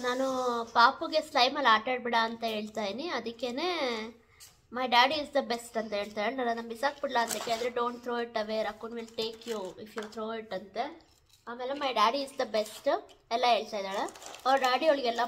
ನಾನು ಪಾಪುಗೆ ಸ್ಲೈಮಲ್ಲಿ ಆಟ ಆಡ್ಬೇಡ ಅಂತ ಹೇಳ್ತಾ ಇದೀನಿ. ಅದಕ್ಕೇನೆ my daddy is the best ಅಂತ ಹೇಳ್ತಾಳೆ. ನಾನು ಅದನ್ನು ಬಿಸಾಕ್ಬಿಡ್ಲಾ ಅಂತ ಕೇಳಿದ್ರೆ don't throw it away, raccoon will take you if you throw it ಅಂತೆ. ಆಮೇಲೆ my daddy is the best ಎಲ್ಲ ಹೇಳ್ತಾ ಇದ್ದಾಳೆ. ಅವ್ರ ಡ್ಯಾಡಿ ಅವಳಿಗೆಲ್ಲ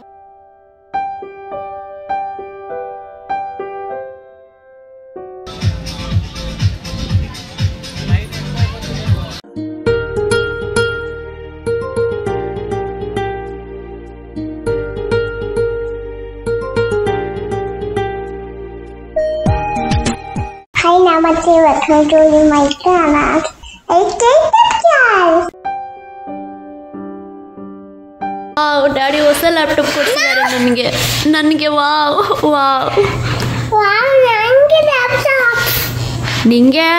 Namaste, welcome to my channel. Daddy ಹೊಸ ಲ್ಯಾಪ್ಟಾಪ್ ಕೊಡ್ತಿದ್ದಾರೆ ನನಗೆ ವಾವ್ ವಾವ್ ವಾವ್, ನನಗೆ ಲ್ಯಾಪ್ಟಾಪ್. ನಿಂಗೆ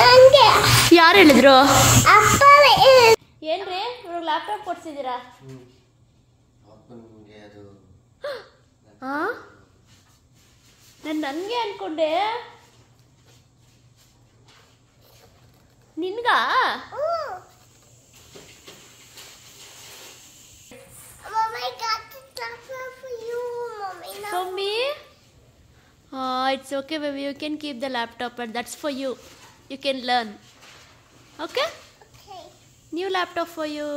ನನಗೆ ಯಾರು ಹೇಳಿದ್ರು? ಅಪ್ಪ. ಏನ್ರಿ ಇವ್ರಿಗೆ ಲ್ಯಾಪ್ಟಾಪ್ ಕೊಡ್ಸಿದ್ದೀರಾ? ಹಾಂ, ನಾನು ನನಗೆ ಅನ್ಕೊಂಡೆ. ನಿನ್ಗ Mommy, it's okay, baby. You can keep the laptop, and that's for you. You can learn. Okay? Okay. New laptop for you.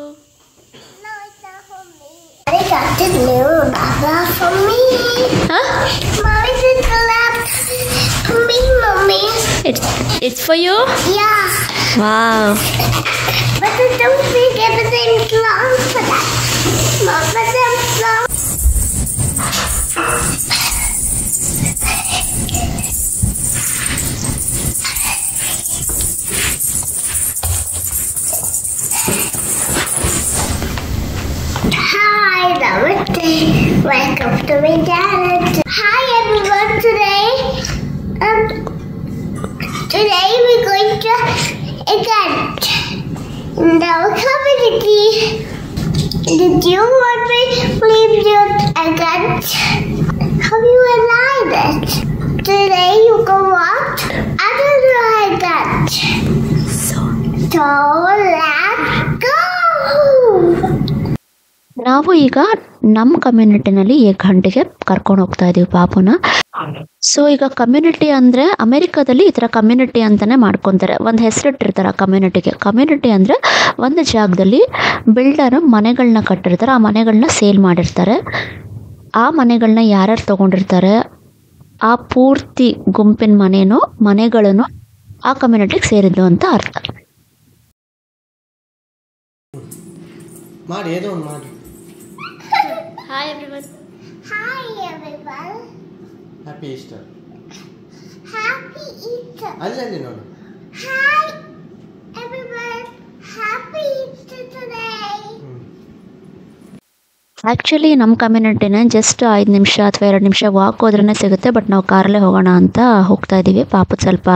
No, it's not for me. I got this new laptop for me. Huh? Mommy, this laptop for me, Mommy. It's for you? Yeah. Wow. But I don't think everything's long for that. Mom, but that's long. Hi, Namaste. Welcome to my channel. Hi everyone. Today we're going to event in our community. Did you want me to leave you event? Have you aligned it? Today you can watch another event. So let's go. ನಾವು ಈಗ ನಮ್ಮ ಕಮ್ಯುನಿಟಿನಲ್ಲಿ ಈ ಗಂಟೆಗೆ ಕರ್ಕೊಂಡು ಹೋಗ್ತಾ ಇದೀವಿ ಪಾಪುನ. So ಈಗ community ಅಂದರೆ ಅಮೆರಿಕಾದಲ್ಲಿ ಈ ಥರ ಕಮ್ಯುನಿಟಿ ಅಂತಲೇ ಮಾಡ್ಕೊತಾರೆ, ಒಂದು ಹೆಸರಿಟ್ಟಿರ್ತಾರೆ ಆ ಕಮ್ಯುನಿಟಿಗೆ. ಕಮ್ಯುನಿಟಿ ಅಂದರೆ ಒಂದು ಜಾಗದಲ್ಲಿ ಬಿಲ್ಡರು ಮನೆಗಳನ್ನ ಕಟ್ಟಿರ್ತಾರೆ, ಆ ಮನೆಗಳನ್ನ ಸೇಲ್ ಮಾಡಿರ್ತಾರೆ. ಆ ಮನೆಗಳನ್ನ ಯಾರ್ಯಾರು ತೊಗೊಂಡಿರ್ತಾರೆ ಆ ಪೂರ್ತಿ ಗುಂಪಿನ ಮನೆಗಳನ್ನು ಆ ಕಮ್ಯುನಿಟಿಗೆ ಸೇರಿದ್ದು ಅಂತ ಅರ್ಥ. ಮಾಡಿ ಏನೋ ಒಂದು ಮಾಡಿ. Hi everyone. Hi everyone. Happy Easter. Happy Easter. ಅಲ್ಲಿ ನೋಡು. Hi everyone. Happy Easter today. Actually ನಮ್ಮ ಕಮ್ಯುನಿಟಿನೇ ಜಸ್ಟ್ 5 ನಿಮಿಷ ಅಥವಾ 2 ನಿಮಿಷ ವಾಕ್ ಹೋದ್ರೇ ಸಿಗುತ್ತೆ. ಬಟ್ ನಾವು ಕಾರಲ್ಲೇ ಹೋಗೋಣ ಅಂತ ಹೋಗ್ತಾ ಇದ್ದೀವಿ. ಪಾಪದ ಸ್ವಲ್ಪ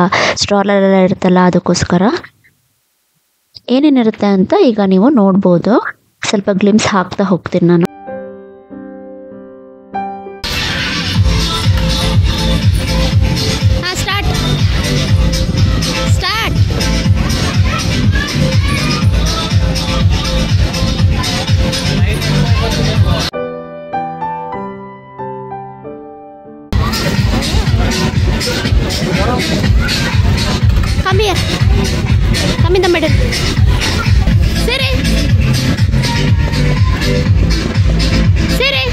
ಸ್ಟ್ರಾಲರೆಲ್ಲ ಇರುತ್ತಲ್ಲ, ಅದಕ್ಕೋಸ್ಕರ ಏನೇನಿರುತ್ತೆ ಅಂತ ಈಗ ನೀವು ನೋಡ್ಬೋದು. ಸ್ವಲ್ಪ ಗ್ಲಿಮ್ಸ್ ಹಾಕ್ತಾ ಹೋಗ್ತೀನಿ ನಾನು. Come here. Come in the middle. Siri. Siri.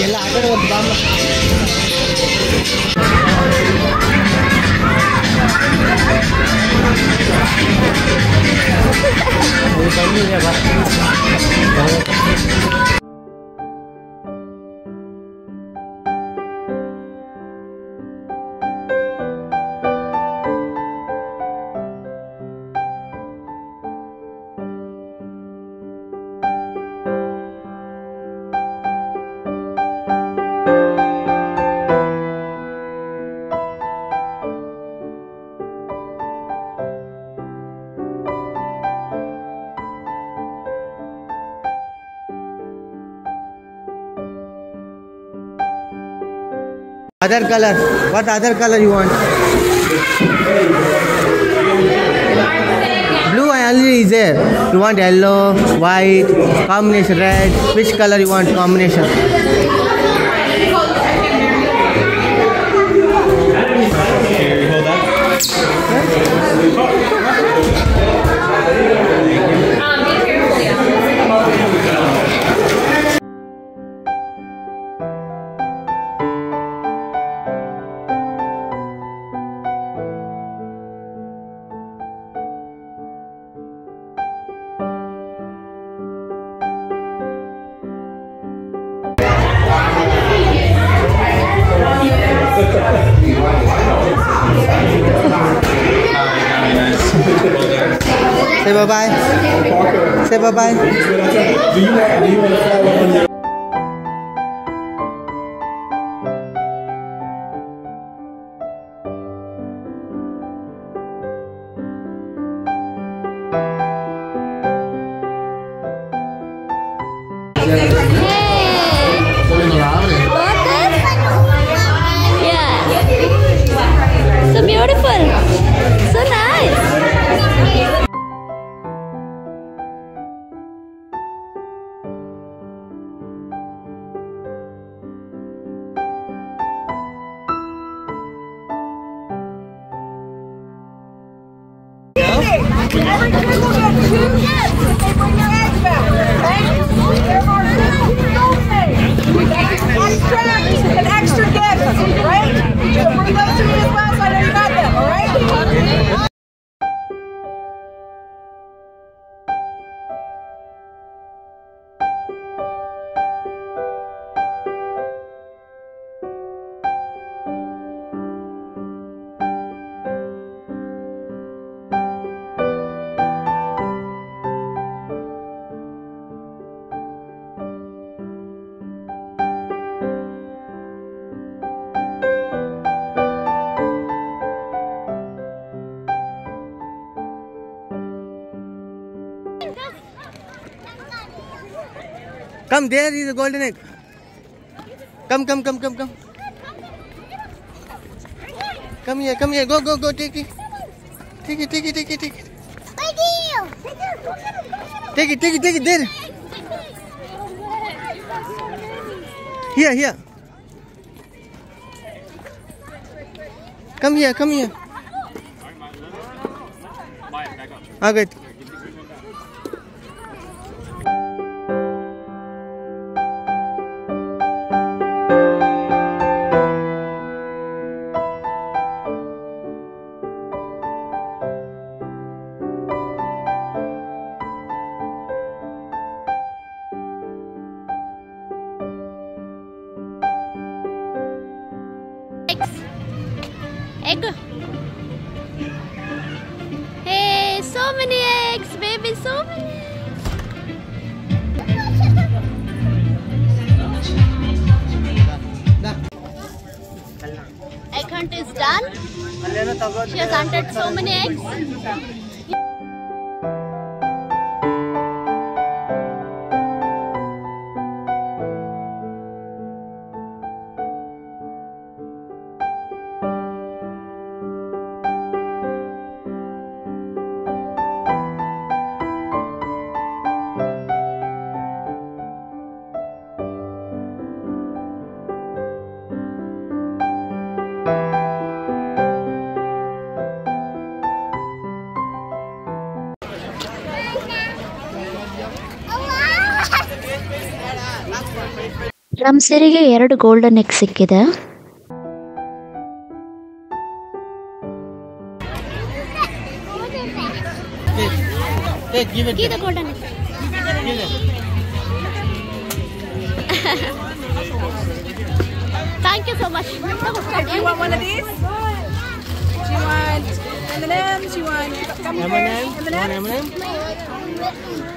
ಎಲ್ಲ ಆ ಕಡೆ ಒಂದು ಬಾಂಬ. ಬಂದಿದೆ ಬಾ. Other color. What other color you want? Blue already is there. You want yellow, white, combination red. Which color you want combination? Say bye-bye. Say bye-bye. Do you want to follow on your Yeah. So beautiful. So nice. Every kid will get 2 gifts if they bring their eggs back, okay? There are 2 extra eggs and extra gifts, right? So bring those to me as well so I know you got them, all right? Come, there is a golden egg. Come. Come here. Go. Take it. Take it. Take it. There. Here. Come here. Okay. Egg. Hey, so many eggs, baby, so many eggs. Egg hunt is done. She has hunted so many eggs. ರಮ್ಸೆರಿಗೆ 2 golden egg ಸಿಕ್ಕಿದೆ. Give it. Give the golden egg. Thank you so much. Do you want one of these? Do you want M&M's? You want M&M? M&M's?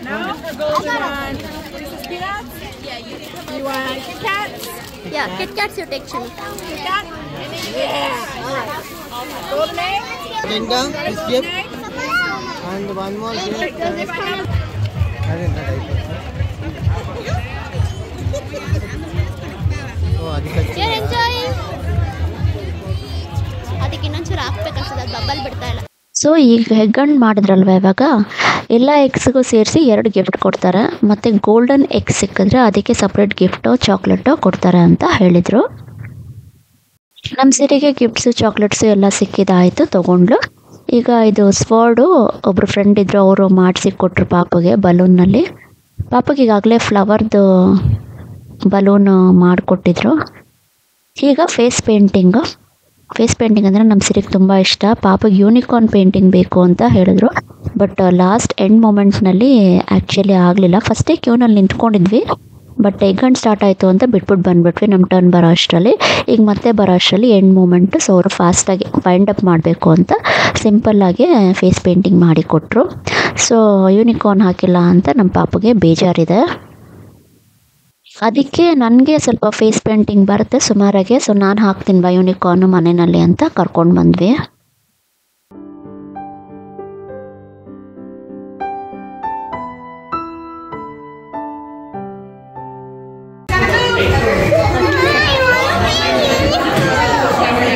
No? The golden one. Reese's Peanuts? You want Kit Kats? Yeah, Kit Kats you take, Shani. Kit Kat? Yeah. All right. Golden egg? Linda, this gift. And one more gift. Oh, You're enjoying? ಏನಾರು ಹಾಕ್ಬೇಕನ್ಸುತ್ತೆ, ಅದು bubble ಬಿಡ್ತಾ ಇಲ್ಲ. So ಈಗ egg ಹಣ್ಣು ಮಾಡಿದ್ರಲ್ವ, ಇವಾಗ ಎಲ್ಲ ಎಗ್ಸ್ಗೂ ಸೇರಿಸಿ 2 gift ಕೊಡ್ತಾರೆ. ಮತ್ತು ಗೋಲ್ಡನ್ ಎಗ್ ಸಿಕ್ಕಿದ್ರೆ ಅದಕ್ಕೆ ಸಪ್ರೇಟ್ ಗಿಫ್ಟು ಚಾಕ್ಲೇಟು ಕೊಡ್ತಾರೆ ಅಂತ ಹೇಳಿದರು. ನಮ್ಮ ಸಿರಿಗೆ ಗಿಫ್ಟ್ಸು ಚಾಕ್ಲೇಟ್ಸು ಎಲ್ಲ ಸಿಕ್ಕಿದಾಯಿತು, ತೊಗೊಂಡ್ಲು. ಈಗ ಇದು ಸ್ವರ್ಡು ಒಬ್ಬರು ಫ್ರೆಂಡ್ ಇದ್ದರು, ಅವರು ಮಾಡಿಸಿ ಕೊಟ್ಟರು ಪಾಪಗೆ ಬಲೂನ್ನಲ್ಲಿ. ಪಾಪಗೆ ಈಗಾಗಲೇ ಫ್ಲವರ್ದು ಬಲೂನು ಮಾಡಿಕೊಟ್ಟಿದ್ರು. ಈಗ ಫೇಸ್ ಪೇಂಟಿಂಗ್ ಅಂದರೆ ನಮ್ಮ ಸಿರಿಗೆ ತುಂಬ ಇಷ್ಟ. ಪಾಪಗೆ ಯೂನಿಕಾರ್ನ್ ಪೇಂಟಿಂಗ್ ಬೇಕು ಅಂತ ಹೇಳಿದ್ರು. ಬಟ್ ಲಾಸ್ಟ್ ಎಂಡ್ ಮೂಮೆಂಟ್ನಲ್ಲಿ ಆ್ಯಕ್ಚುಲಿ ಆಗಲಿಲ್ಲ. ಫಸ್ಟೇ ಕ್ಯೂನಲ್ಲಿ ನಿಂತ್ಕೊಂಡಿದ್ವಿ, ಬಟ್ ಎಗ್ ಹಣ್ಣು ಸ್ಟಾರ್ಟ್ ಆಯಿತು ಅಂತ ಬಿಟ್ಬಿಟ್ಟು ಬಂದುಬಿಟ್ವಿ ನಮ್ಮ ಟರ್ನ್ ಬರೋ ಅಷ್ಟರಲ್ಲಿ. ಈಗ ಮತ್ತೆ ಬರೋ ಅಷ್ಟರಲ್ಲಿ ಎಂಡ್ ಮೂಮೆಂಟು, ಸೊ ಅವರು ಫಾಸ್ಟಾಗಿ ವೈಂಡ್ ಅಪ್ ಮಾಡಬೇಕು ಅಂತ ಸಿಂಪಲ್ಲಾಗಿ ಫೇಸ್ ಪೇಂಟಿಂಗ್ ಮಾಡಿ ಕೊಟ್ಟರು. ಸೊ ಯೂನಿಕಾರ್ನ್ ಹಾಕಿಲ್ಲ ಅಂತ ನಮ್ಮ ಪಾಪಗೆ ಬೇಜಾರಿದೆ. ಅದಕ್ಕೆ ನನಗೆ ಸ್ವಲ್ಪ ಫೇಸ್ ಪೇಂಟಿಂಗ್ ಬರುತ್ತೆ ಸುಮಾರಾಗೆ, ಸೊ ನಾನು ಹಾಕ್ತೀನಿ ಬಾ ಯೂನಿಕಾರ್ನು ಮನೆಯಲ್ಲಿ ಅಂತ ಕರ್ಕೊಂಡು ಬಂದ್ವಿ.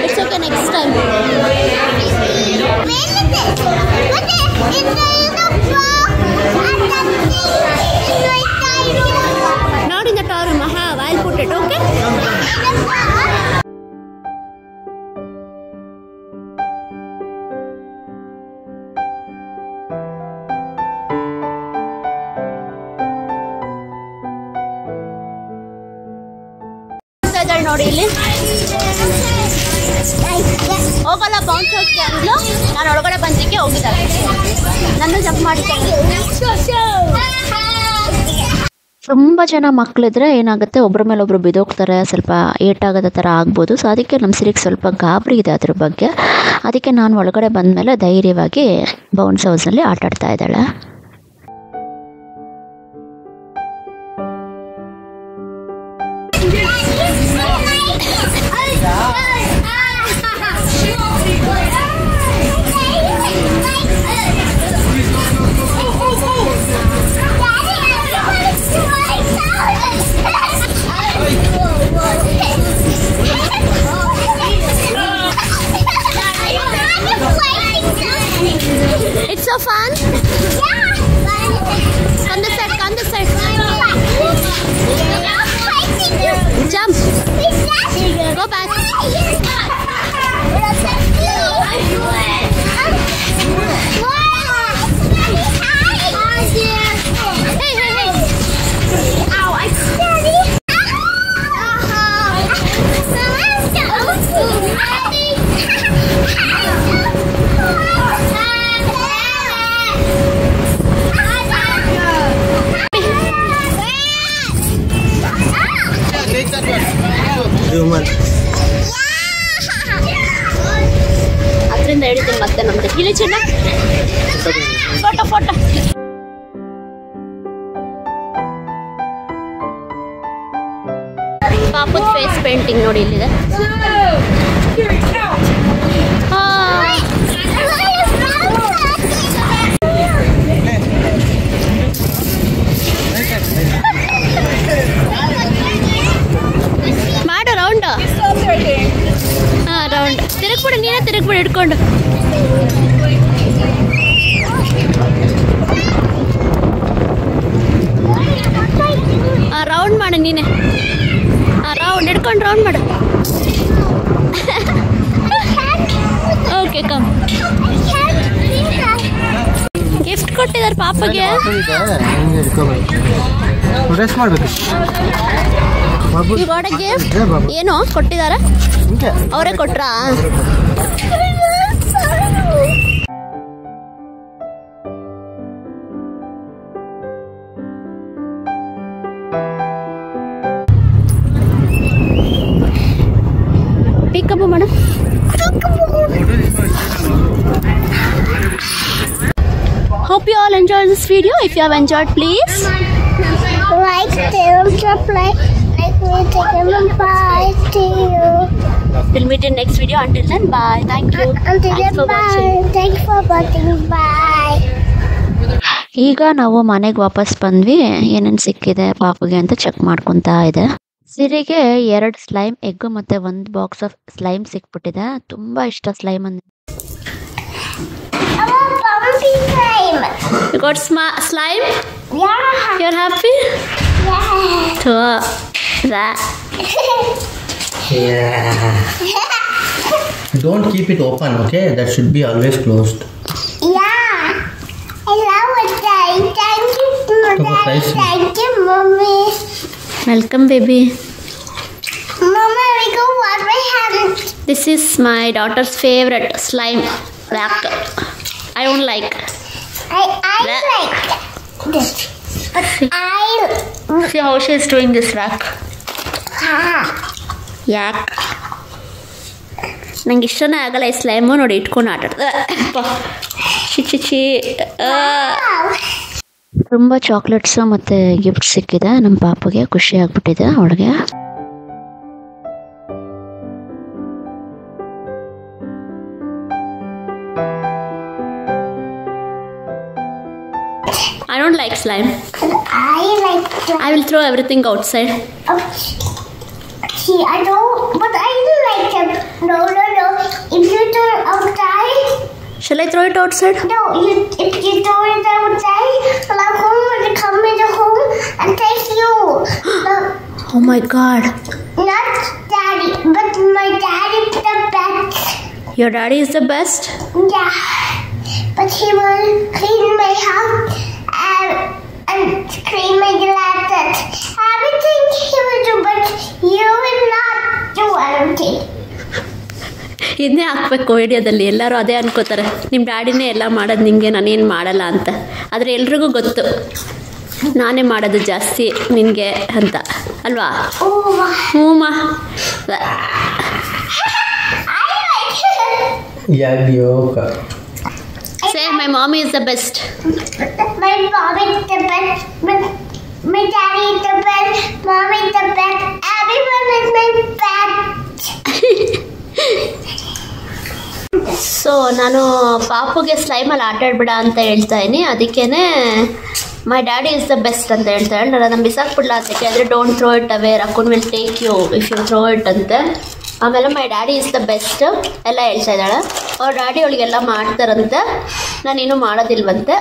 It's okay, next time. Not in the tower, Maha. I'll put it, okay? ನೋಡಿ ಇಲ್ಲಿ ಹೋಗಲ್ಲ, ಬೌನ್ಸ್ ಹೋಗ್ತೀಯ ಅಂದ್ಲು. ನಾನು ಒಳಗಡೆ ಬಂದಿಕ್ಕೆ ಹೋಗಿದ್ದಾಳೆ, ನನ್ನ ಜಂಪ್ ಮಾಡಿದ್ದಾಳೆ. ತುಂಬ ಜನ ಮಕ್ಕಳಿದ್ರೆ ಏನಾಗುತ್ತೆ, ಒಬ್ಬರ ಮೇಲೆ ಒಬ್ಬರು ಬಿದ್ದೋಗ್ತಾರೆ, ಸ್ವಲ್ಪ ಏಟಾಗೋದ ಥರ ಆಗ್ಬೋದು. ಸೊ ಅದಕ್ಕೆ ನಮ್ಮ ಸಿರಿಗೆ ಸ್ವಲ್ಪ ಗಾಬರಿ ಇದೆ ಅದ್ರ ಬಗ್ಗೆ. ಅದಕ್ಕೆ ನಾನು ಒಳಗಡೆ ಬಂದಮೇಲೆ ಧೈರ್ಯವಾಗಿ ಬೌನ್ಸ್ ಹೌಸ್ನಲ್ಲಿ ಆಟ ಆಡ್ತಾ ಇದ್ದಾಳೆ. It's so fun. On the side, on the side. Jump. Go back. Hey, hey, hey. Ow, I'm scared. ಅದರಿಂದ ಹೇಳಿದ್ದೀನಿ ಮತ್ತೆ ನಮ್ದು ಇಲ್ಲಿ ಚೆನ್ನ ಫೋಟೋ ಫೋಟೋ. ಪಾಪದ ಫೇಸ್ ಪೇಂಟಿಂಗ್ ನೋಡಿ ಇಲ್ಲಿದೆ. ಮಾಡು ರೌಂಡ್. ಹಾಂ ರೌಂಡ್ ತಿರುಗ್ಬಿಡು, ನೀನೇ ತಿರುಗ್ಬಿಡು ಹಿಡ್ಕೊಂಡು. ರೌಂಡ್ ಮಾಡು ನೀನೆ. ರೌಂಡ್ ಹಿಡ್ಕೊಂಡು ರೌಂಡ್ ಮಾಡು. Okay come. ಗಿಫ್ಟ್ ಕೊಟ್ಟಿದ್ದಾರೆ ಪಾಪಗೆ. ಗಿಫ್ಟ್ ಏನೋ ಕೊಟ್ಟಿದ್ದಾರೆ, ಅವರೇ ಕೊಟ್ರಾ? Pick up madam. Hope you all enjoyed this video. If you have enjoyed, please like, subscribe, bye to you. We'll meet in next video. Until then, bye. Thank you. Until Thanks then, for bye. watching. Thanks for watching. Bye. ಈಗ ನಾವು ಮನೆಗೆ ವಾಪಸ್ ಬಂದ್ವಿ. ಏನೇನು ಸಿಕ್ಕಿದೆ ಪಾಪಗೆ ಅಂತ check ಮಾಡ್ಕೊತಾ ಇದೆ. ಸಿರಿಗೆ 2 ಸ್ಲೈಮ್ ಎಗ್ ಮತ್ತೆ 1 ಬಾಕ್ಸ್ ಆಫ್ ಸ್ಲೈಮ್ ಸಿಕ್ಬಿಟ್ಟಿದೆ. ತುಂಬ ಇಷ್ಟ ಸ್ಲೈಮ್ ಅಂದ್ರೆ. I want bumpy slime. You got slime? Yeah. You're happy? Yeah. So, that. Yeah. Don't keep it open, okay? That should be always closed. Yeah. I love it, Daddy. Thank you, Daddy. Thank you, Mommy. Welcome, baby. Mama, we go wash my hands. This is my daughter's favorite slime rack. I don't like. I like this. But I... See how she is doing this rack. ಯಾಕೆ ನಂಗೆ ಇಷ್ಟನೇ ಆಗಲ್ಲ ಈ ಸ್ಲೈಮು ನೋಡಿ ಇಟ್ಕೊಂಡು ಆಟಾಡ್ದೆ ಚಿ ತುಂಬ chocolates ಮತ್ತು gift ಸಿಕ್ಕಿದೆ ನಮ್ಮ ಪಾಪಗೆ ಖುಷಿ ಆಗ್ಬಿಟ್ಟಿದೆ ಅವಳಿಗೆ. I don't like slime. I like slime. I will throw everything outside. See, I don't, but I do like them. No. If you throw it outside, Shall I throw it outside? no, if you throw it outside, my home will come into home and take you. No, Oh my god. not Daddy, but my daddy is the best. Your daddy is the best? Yeah, but he will clean my house and clean my glasses. Everything he will do, but you will not do anything. ಇದನ್ನೇ ಹಾಕ್ಬೇಕು ವಿಡಿಯೋದಲ್ಲಿ. ಎಲ್ಲರೂ ಅದೇ ಅನ್ಕೋತಾರೆ, ನಿಮ್ಮ ಡ್ಯಾಡಿನೇ ಎಲ್ಲ ಮಾಡೋದು ನಿಮಗೆ, ನಾನೇನು ಮಾಡಲ್ಲ ಅಂತ. ಆದರೆ ಎಲ್ರಿಗೂ ಗೊತ್ತು ನಾನೇ ಮಾಡೋದು ಜಾಸ್ತಿ ನಿನಗೆ ಅಂತ ಅಲ್ವಾ? Oh, ಹ್ಞೂ ಮಾ. I like it. Yagyoka. Say my mommy is the best. My mom is the best. My daddy is the best. Mom is the best. Everyone is my best. So ನಾನು ಪಾಪುಗೆ ಸ್ಲೈಮಲ್ಲಿ ಆಟಾಡ್ಬೇಡ ಅಂತ ಹೇಳ್ತಾ ಇದ್ದೀನಿ. ಅದಕ್ಕೇ my daddy is the best ಅಂತ ಹೇಳ್ತಾ ಹೇಳಿ ನಾನು ಬಿಸಾಕ್ಬಿಡ್ಲ ಅಂತ ಕೇಳಿದ್ರೆ don't throw it away, raccoon will take you if you throw it ಅಂತೆ. ಆಮೇಲೆ my daddy is the best ಎಲ್ಲ ಹೇಳ್ತಾ ಇದ್ದಾಳೆ. ಅವ್ರ ಡ್ಯಾಡಿ ಅವಳಿಗೆಲ್ಲ ಮಾಡ್ತಾರಂತೆ, ನಾನೇನು ಮಾಡೋದಿಲ್ವಂತೆ.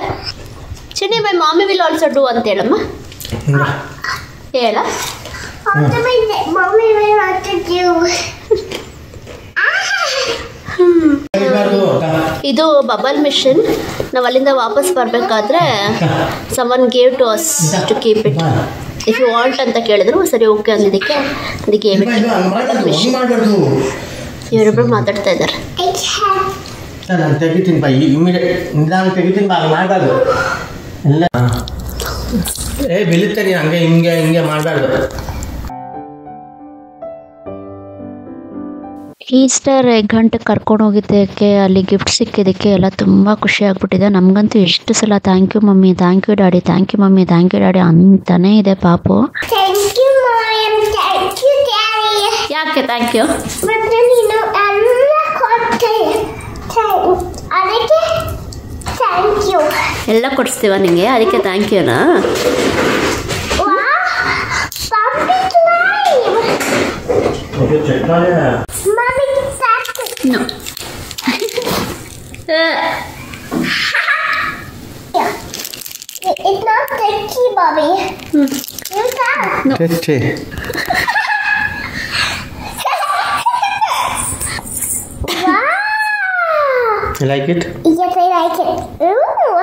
ಚಿನ್ನಿ ಮೈ ಮಾಮಿ ವಿಲ್ ಆಲ್ಸೋ ಡೂ ಅಂತ ಹೇಳಮ್ಮ. ಹೇಳ Also, my mommy will want to do. ಇದು ಬಬಲ್ ಮಿಷನ್. ನಾವು ಅಲ್ಲಿಂದ ವಾಪಸ್ ಬರಬೇಕಾದ್ರೆ someone gave to us to keep it if you want ಅಂತ ಕೇಳಿದ್ರು. ಸರಿ ಓಕೆ ಅಂದಿದ್ದಕ್ಕೆ ಅದಕ್ಕೆ ಇವರಿಬ್ಬರು ಮಾತಾಡ್ತಾ ಇದ್ದಾರೆ. I can't. ನಾನು ತೆಗಿತೀನಿ ಬಾ, ನಿಧಾನ ತೆಗಿತೀನಿ ಬಾ, ಮಾಡಬಾರ್ದು ಎಲ್ಲ. ಬೀಳುತ್ತೆ ನೀನು ಹಂಗೆ ಹಿಂಗೆ ಮಾಡಬಾರ್ದು. ಈಸ್ಟರ್ ಎಗ್ ಹಂಟಕ್ಕೆ ಕರ್ಕೊಂಡು ಹೋಗಿದ್ದಕ್ಕೆ, ಅಲ್ಲಿ ಗಿಫ್ಟ್ ಸಿಕ್ಕಿದ್ದಕ್ಕೆ ಎಲ್ಲ ತುಂಬ ಖುಷಿ ಆಗ್ಬಿಟ್ಟಿದೆ. ನಮಗಂತೂ ಎಷ್ಟು ಸಲ thank you mummy, thank you daddy, thank you mummy, thank you daddy ಅಂತಾನೇ ಇದೆ ಪಾಪು. Thank you, Mommy, and thank you, Daddy. ಯಾಕೆ ಥ್ಯಾಂಕ್ ಯು? But then ಎಲ್ಲ ಕೊಡ್ತೇನೆ. ಅದಕ್ಕೆ thank you. ಎಲ್ಲ ಕೊಡಿಸ್ತೀವ ನಿಮಗೆ, ಅದಕ್ಕೆ ಥ್ಯಾಂಕ್ ಯುನಾ? Wow, pumpkin slime. Mommy, that's it. No. Yeah. It's not sticky, Mommy. You can't. Tasty. Wow. You like it? Yes, I like it. Ooh.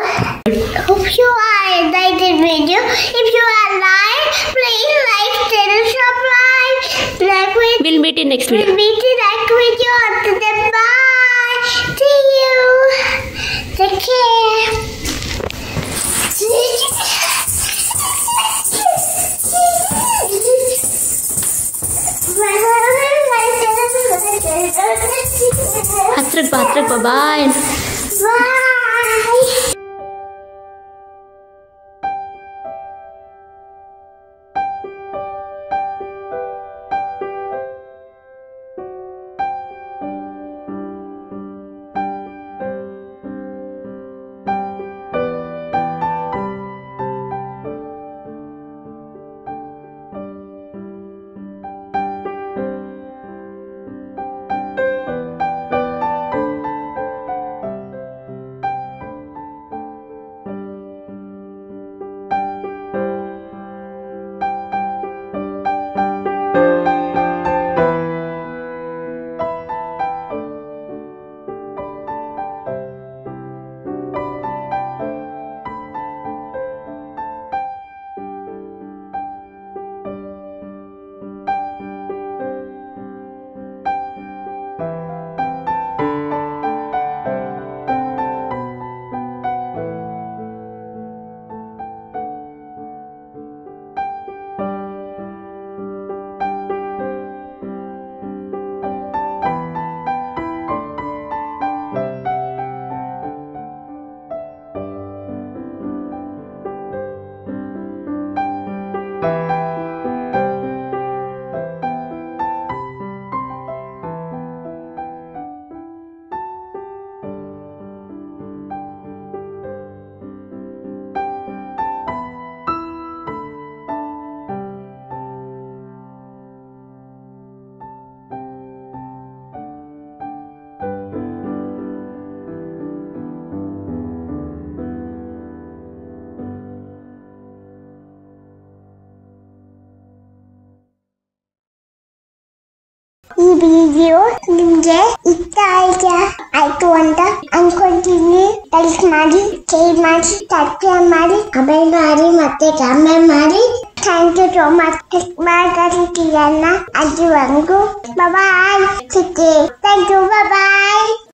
Hope you all enjoyed this video. If you are like, please like, share, and subscribe. Like with We'll meet in next video. we'll meet you next video. Until then, bye. See you. Take care. ಹತ್ರಕ್ಕೆ ಬಾ ಬಾಯ್. Bye. ಈ video ನಿಮ್ಗೆ ಇಷ್ಟ ಆಯ್ತು ಅಂತ ಅನ್ಕೊಂತೀನಿ. Like ಮಾಡಿ, share ಮಾಡಿ, ಸಬ್ಸ್ಕ್ರೈಬ್ ಮಾಡಿ, ಕಮೆಂಟ್ ಮಾಡಿ, ಮತ್ತೆ ಕಮೆಂಟ್ ಮಾಡಿ. Thank you so much. ಮಾತಾಡ್ತೀಯನ್ನ ಅಲ್ಲಿವರೆಗೂ ಬಾಯ್. Thank you. ಬಾಯ್.